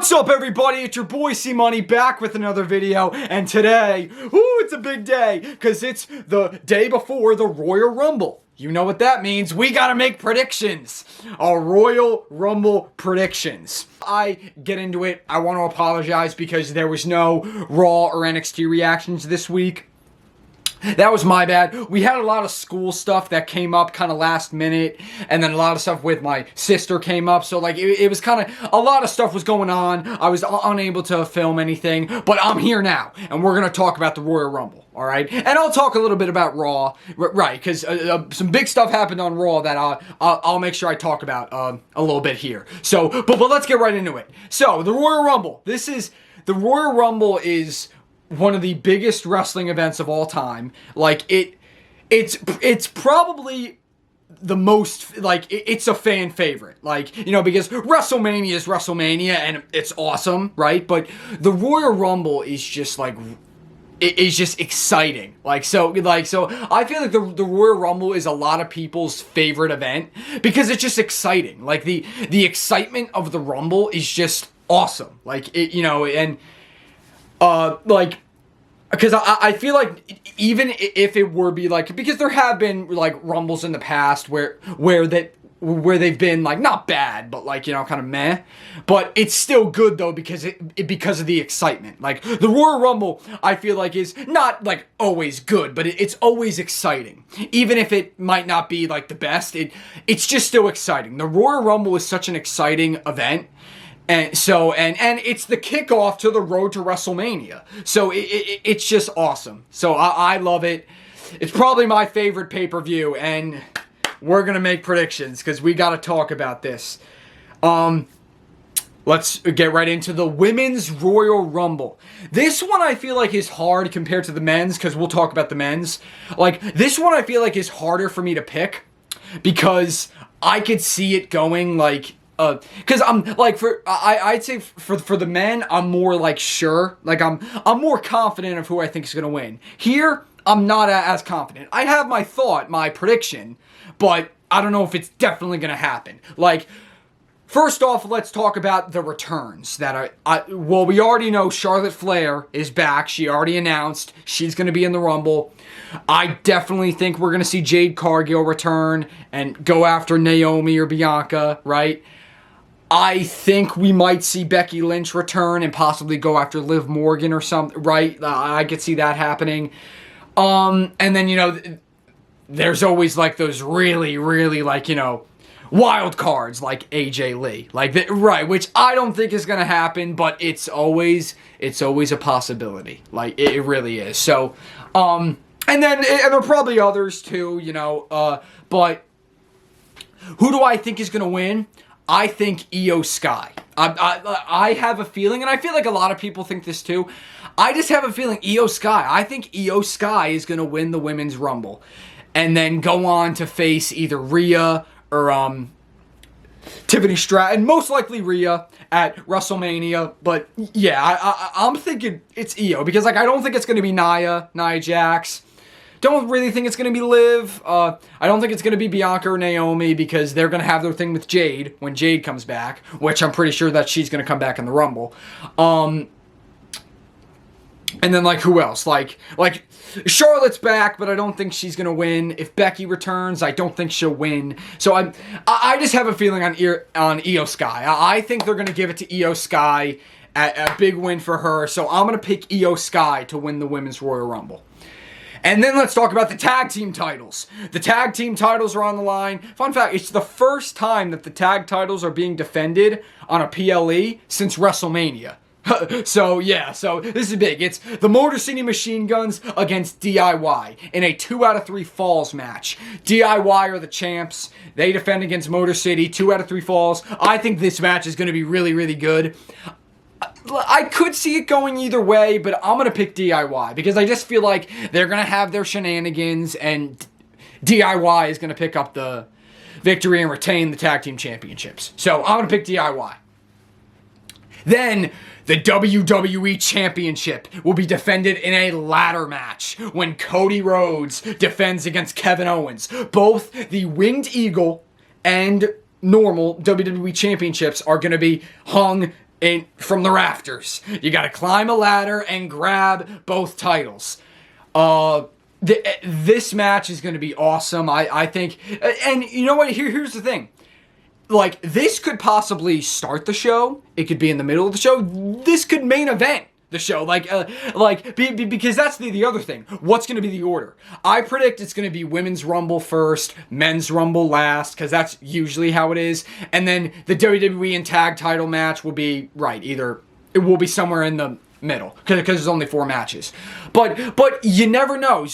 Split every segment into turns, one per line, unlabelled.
What's up, everybody? It's your boy C-Money back with another video, and today, it's a big day, because it's the day before the Royal Rumble. You know what that means. We gotta make predictions. Royal Rumble predictions. I get into it. I want to apologize because there was no Raw or NXT reactions this week. That was my bad. We had a lot of school stuff that came up kind of last minute, and then a lot of stuff with my sister came up, so like it was kind of, a lot of stuff was going on. I was unable to film anything, but I'm here now, and we're going to talk about the Royal Rumble, alright? And I'll talk a little bit about Raw, right, because some big stuff happened on Raw that I'll make sure I talk about a little bit here. So, but let's get right into it. So, the Royal Rumble. The Royal Rumble is one of the biggest wrestling events of all time. Like, it's probably the most, like, it's a fan favorite. Like, you know, because WrestleMania is WrestleMania and it's awesome, right? But the Royal Rumble is just like, it is just exciting. So I feel like the Royal Rumble is a lot of people's favorite event because it's just exciting. Like, the excitement of the Rumble is just awesome. Like, it, you know, and because I feel like even if it were be like, because there have been like Rumbles in the past where they've been like not bad, but like, you know, kind of meh, but it's still good though because because of the excitement. Like, the Royal Rumble, I feel like is not like always good, but it's always exciting, even if it might not be like the best. It's just still exciting. The Royal Rumble is such an exciting event. And so, and it's the kickoff to the road to WrestleMania. So it's just awesome. So I love it. It's probably my favorite pay-per-view, and we're going to make predictions because we got to talk about this. Let's get right into the Women's Royal Rumble. This one I feel like is hard compared to the men's, because we'll talk about the men's. Like, this one I feel like is harder for me to pick because I could see it going like, because I'm like, I'd say for the men, I'm more like sure, like I'm more confident of who I think is gonna win. Here, I'm not as confident. I have my prediction, but I don't know if it's definitely gonna happen. Like, first off, let's talk about the returns that well, we already know Charlotte Flair is back. She already announced she's gonna be in the Rumble. I definitely think we're gonna see Jade Cargill return and go after Naomi or Bianca, right? I think we might see Becky Lynch return and possibly go after Liv Morgan or something, right? I could see that happening. And then, you know, there's always like those really, really like, you know, wild cards like AJ Lee. Like, right, which I don't think is going to happen, but it's always a possibility. Like, it really is. So, and there are probably others too, you know, but who do I think is going to win? I think Io Sky. I have a feeling, and I feel like a lot of people think this too. I just have a feeling Io Sky. I think Io Sky is going to win the Women's Rumble, and then go on to face either Rhea or Tiffany Stratton. Most likely Rhea at WrestleMania. But yeah, I'm thinking it's Io because like I don't think it's going to be Nia Jax. Don't really think it's going to be Liv. I don't think it's going to be Bianca or Naomi because they're going to have their thing with Jade when Jade comes back, which I'm pretty sure that she's going to come back in the Rumble. And then, like, who else? Like Charlotte's back, but I don't think she's going to win. If Becky returns, I don't think she'll win. So I just have a feeling on Io Sky. I think they're going to give it to Io Sky, a big win for her. So I'm going to pick Io Sky to win the Women's Royal Rumble. And then let's talk about the tag team titles. The tag team titles are on the line. Fun fact, it's the first time that the tag titles are being defended on a PLE since WrestleMania. So this is big. It's the Motor City Machine Guns against DIY in a 2 out of 3 falls match. DIY are the champs. They defend against Motor City, 2 out of 3 falls. I think this match is going to be really, really good. I could see it going either way, but I'm going to pick DIY because I just feel like they're going to have their shenanigans and DIY is going to pick up the victory and retain the tag team championships. So I'm going to pick DIY. Then the WWE Championship will be defended in a ladder match when Cody Rhodes defends against Kevin Owens. Both the Winged Eagle and normal WWE Championships are going to be hung from the rafters. You got to climb a ladder and grab both titles. This match is going to be awesome. I think, and you know what? Here's the thing. Like, this could possibly start the show. It could be in the middle of the show. This could main event the show. Because that's the other thing. What's going to be the order? I predict it's going to be Women's Rumble first, Men's Rumble last, because that's usually how it is. And then the WWE and tag title match will be, either it will be somewhere in the middle, because there's only 4 matches. But you never know.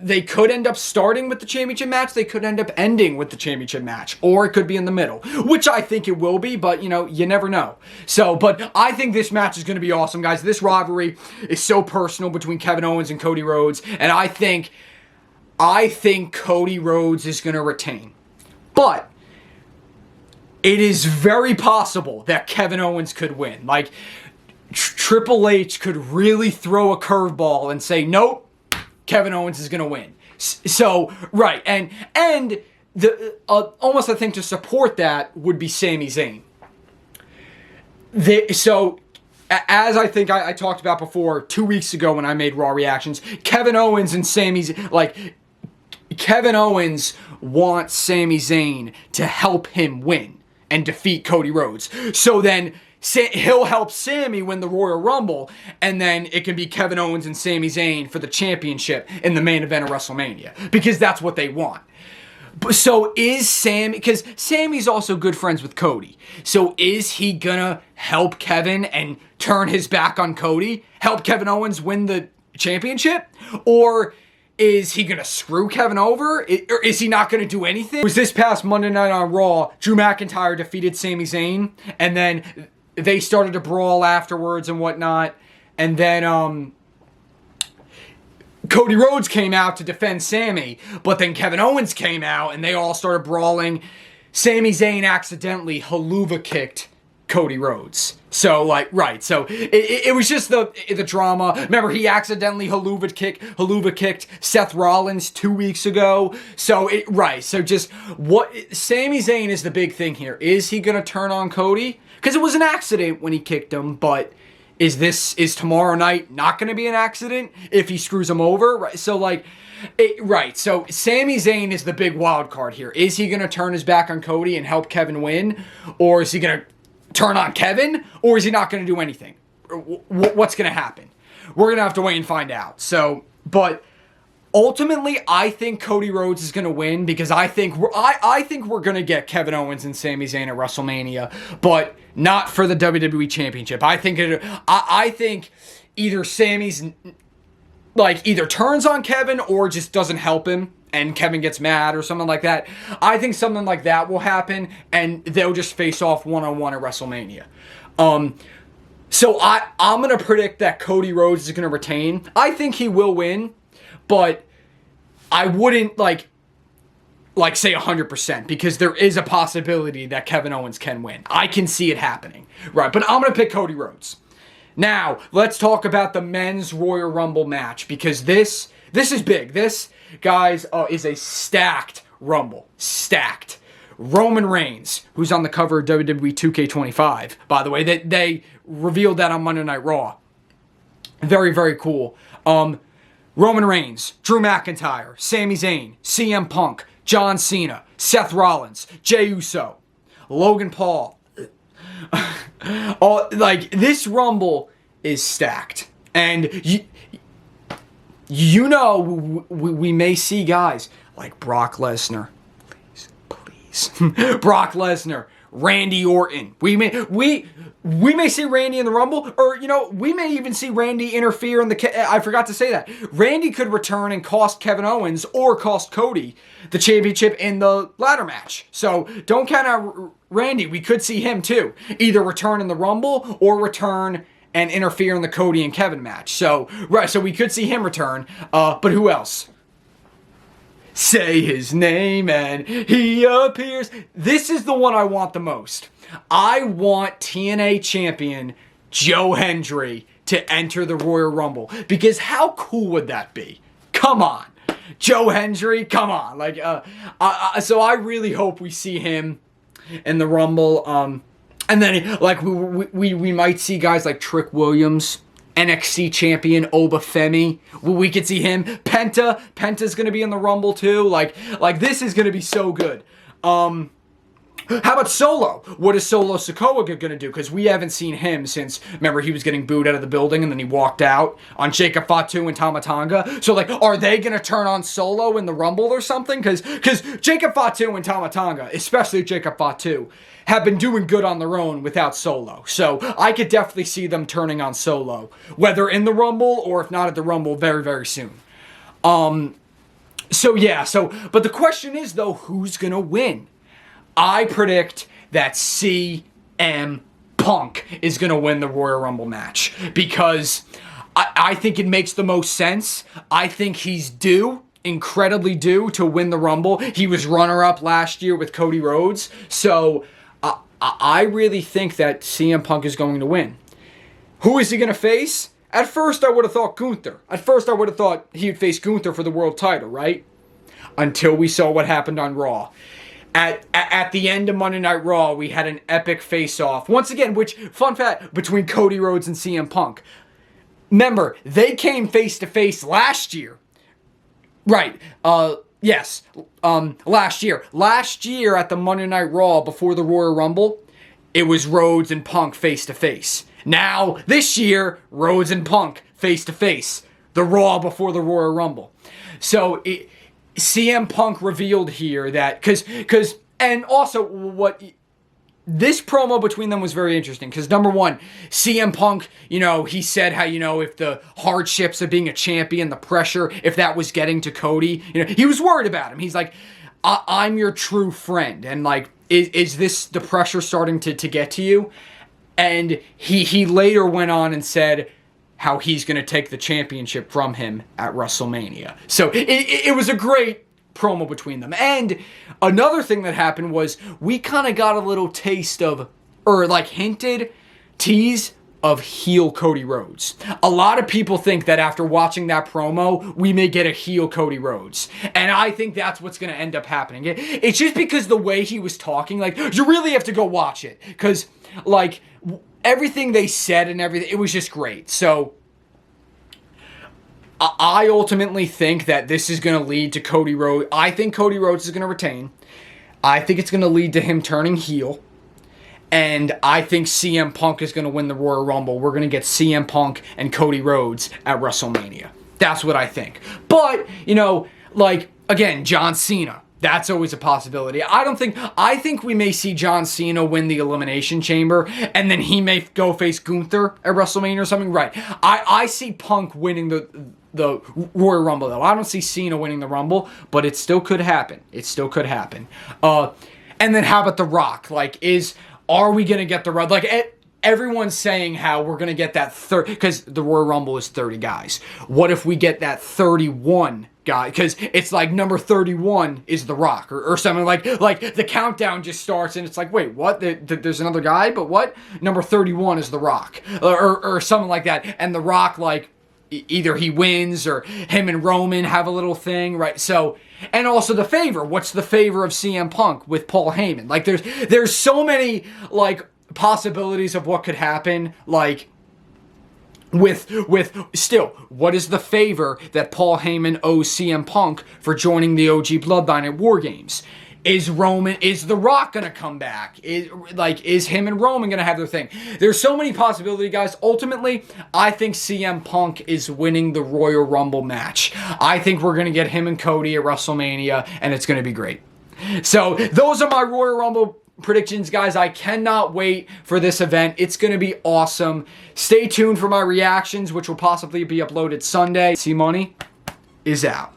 They could end up starting with the championship match. They could end up ending with the championship match. Or it could be in the middle, which I think it will be, but, you never know. So, but I think this match is going to be awesome, guys. This rivalry is so personal between Kevin Owens and Cody Rhodes, and I think Cody Rhodes is going to retain. But it is very possible that Kevin Owens could win. Like, Triple H could really throw a curveball and say, nope, Kevin Owens is going to win. So, and the almost I think to support that would be Sami Zayn. So, as I think I talked about before 2 weeks ago when I made Raw reactions, Kevin Owens and Kevin Owens wants Sami Zayn to help him win and defeat Cody Rhodes. So then he'll help Sami win the Royal Rumble, and then it can be Kevin Owens and Sami Zayn for the championship in the main event of WrestleMania, because that's what they want. So is Sami, because Sami's also good friends with Cody, so is he gonna help Kevin and turn his back on Cody, help Kevin Owens win the championship? Or is he gonna screw Kevin over? Or is he not gonna do anything? It was this past Monday Night on Raw, Drew McIntyre defeated Sami Zayn, and then they started to brawl afterwards and whatnot. And then Cody Rhodes came out to defend Sami, but then Kevin Owens came out and they all started brawling. Sami Zayn accidentally haluva kicked Cody Rhodes. So, so it was just the drama. Remember, he accidentally haluva kicked Seth Rollins 2 weeks ago. So, so just what Sami Zayn is the big thing here. Is he going to turn on Cody? Because it was an accident when he kicked him, but is tomorrow night not going to be an accident if he screws him over? Right. So so Sami Zayn is the big wild card here. Is he going to turn his back on Cody and help Kevin win? Or is he going to turn on Kevin? Or is he not going to do anything? What's going to happen? We're going to have to wait and find out. So, but ultimately, I think Cody Rhodes is going to win, because I think we're going to get Kevin Owens and Sami Zayn at WrestleMania, but not for the WWE Championship. I think either Sami's either turns on Kevin or just doesn't help him and Kevin gets mad or something like that. I think something like that will happen, and they'll just face off one-on-one at WrestleMania. So I'm going to predict that Cody Rhodes is going to retain. I think he will win, but I wouldn't say 100%, because there is a possibility that Kevin Owens can win. I can see it happening. Right, but I'm going to pick Cody Rhodes. Now, let's talk about the Men's Royal Rumble match, because this is big. This, guys, is a stacked Rumble. Stacked. Roman Reigns, who's on the cover of WWE 2K25, by the way. They revealed that on Monday Night Raw. Very, very cool. Roman Reigns, Drew McIntyre, Sami Zayn, CM Punk, John Cena, Seth Rollins, Jey Uso, Logan Paul. This Rumble is stacked. And we may see guys like Brock Lesnar. Please. Brock Lesnar, Randy Orton. We may see Randy in the Rumble, or, we may even see Randy interfere in I forgot to say that. Randy could return and cost Kevin Owens or cost Cody the championship in the ladder match. So don't count out Randy. We could see him too. Either return in the Rumble or return and interfere in the Cody and Kevin match. So we could see him return. But who else? Say his name and he appears. This is the one I want the most. I want TNA champion Joe Hendry to enter the Royal Rumble, because how cool would that be? Come on. Joe Hendry, come on. So I really hope we see him in the Rumble. And then, like, we might see guys like Trick Williams, NXT champion Oba Femi. We could see him. Penta's going to be in the Rumble, too. Like this is going to be so good. How about Solo? What is Solo Sikoa going to do? Because we haven't seen him since, remember, he was getting booed out of the building and then he walked out on Jacob Fatu and Tama Tonga. So, like, are they going to turn on Solo in the Rumble or something? Because Jacob Fatu and Tama Tonga, especially Jacob Fatu, have been doing good on their own without Solo. So, I could definitely see them turning on Solo, whether in the Rumble or if not at the Rumble very, very soon. But the question is, though, who's going to win? I predict that CM Punk is going to win the Royal Rumble match because I think it makes the most sense. I think he's incredibly due to win the Rumble. He was runner-up last year with Cody Rhodes. So I really think that CM Punk is going to win. Who is he going to face? At first, I would have thought Gunther. At first, I would have thought he would face Gunther for the world title, right? Until we saw what happened on Raw. At the end of Monday Night Raw, we had an epic face-off. Once again, fun fact, between Cody Rhodes and CM Punk. Remember, they came face-to-face last year. Right. Yes. Last year. Last year at the Monday Night Raw before the Royal Rumble, it was Rhodes and Punk face-to-face. Now, this year, Rhodes and Punk face-to-face. The Raw before the Royal Rumble. So, CM Punk revealed here that, and also what, this promo between them was very interesting, because number one, CM Punk, he said how, if the hardships of being a champion, the pressure, if that was getting to Cody, he was worried about him. He's like, I'm your true friend, and like, is this the pressure starting to get to you? And he later went on and said how he's going to take the championship from him at WrestleMania. So it was a great promo between them. And another thing that happened was we kind of got a little taste of, or like hinted, tease of heel Cody Rhodes. A lot of people think that after watching that promo, we may get a heel Cody Rhodes. And I think that's what's going to end up happening. It's just because the way he was talking, like, you really have to go watch it. Because, like, everything they said and everything, it was just great. So, I ultimately think that this is going to lead to Cody Rhodes. I think Cody Rhodes is going to retain. I think it's going to lead to him turning heel. And I think CM Punk is going to win the Royal Rumble. We're going to get CM Punk and Cody Rhodes at WrestleMania. That's what I think. But, again, John Cena. That's always a possibility. I think we may see John Cena win the Elimination Chamber, and then he may go face Gunther at WrestleMania or something. Right. I see Punk winning the Royal Rumble, though. I don't see Cena winning the Rumble, but it still could happen. And then how about The Rock? Are we going to get The Rock? Everyone's saying how we're going to get that 30, because the Royal Rumble is 30 guys. What if we get that 31 guy? Because it's like number 31 is The Rock, or something like the countdown just starts and it's like, wait, what? There's another guy, but what? Number 31 is The Rock, or something like that. And The Rock, either he wins or him and Roman have a little thing, right? So, and also the favor. What's the favor of CM Punk with Paul Heyman? There's so many, possibilities of what could happen, with what is the favor that Paul Heyman owes CM Punk for joining the OG Bloodline at War Games? Is The Rock gonna come back? Is him and Roman gonna have their thing? There's so many possibilities, guys. Ultimately, I think CM Punk is winning the Royal Rumble match. I think we're gonna get him and Cody at WrestleMania, and it's gonna be great. So, those are my Royal Rumble predictions, guys. I cannot wait for this event. It's going to be awesome. Stay tuned for my reactions, which will possibly be uploaded Sunday. C-Money is out.